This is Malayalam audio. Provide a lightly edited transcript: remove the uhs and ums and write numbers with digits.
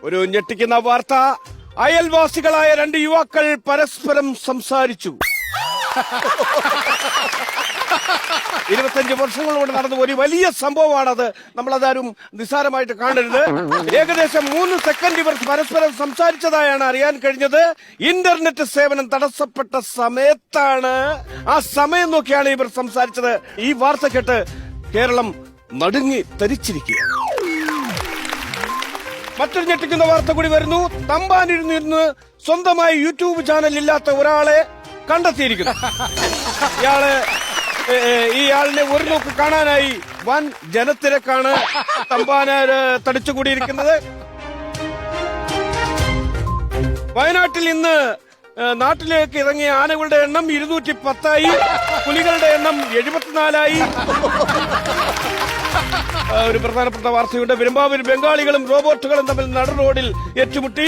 ഒരു ഞെട്ടിക്കുന്ന വാർത്ത. അയൽവാസികളായ 2 യുവാക്കൾ പരസ്പരം സംസാരിച്ചു. 25 വർഷങ്ങൾ കൊണ്ട് നടന്ന ഒരു വലിയ സംഭവമാണത്. നമ്മളതാരും നിസ്സാരമായിട്ട് കാണരുത്. ഏകദേശം 3 സെക്കൻഡ് ഇവർ പരസ്പരം സംസാരിച്ചതായാണ് അറിയാൻ കഴിഞ്ഞത്. ഇന്റർനെറ്റ് സേവനം തടസ്സപ്പെട്ട സമയത്താണ്. ആ സമയം നോക്കിയാണ് ഇവർ സംസാരിച്ചത്. ഈ വാർത്ത കേട്ട് കേരളം നടുങ്ങി തരിച്ചിരിക്കുക. മറ്റൊരു ഞെട്ടിക്കുന്ന വാർത്ത കൂടി വരുന്നു. തമ്പാനിരുന്ന് സ്വന്തമായി യൂട്യൂബ് ചാനൽ ഇല്ലാത്ത ഒരാളെ കണ്ടെത്തിയിരിക്കുന്നു. ഇയാളിനെ ഒരു നോക്ക് കാണാനായി വൻ ജനത്തിരക്കാണ് തമ്പാനാര് തടിച്ചുകൂടിയിരിക്കുന്നത്. വയനാട്ടിൽ ഇന്ന് നാട്ടിലേക്ക് ഇറങ്ങിയ ആനകളുടെ എണ്ണം 210ആയി. പുലികളുടെ എണ്ണം 74ആയി. ഒരു പ്രധാനപ്പെട്ട വാർത്തയുണ്ട്. പെരുമ്പാവൂർ ബംഗാളികളും റോബോട്ടുകളും തമ്മിൽ നട റോഡിൽ ഏറ്റുമുട്ടി.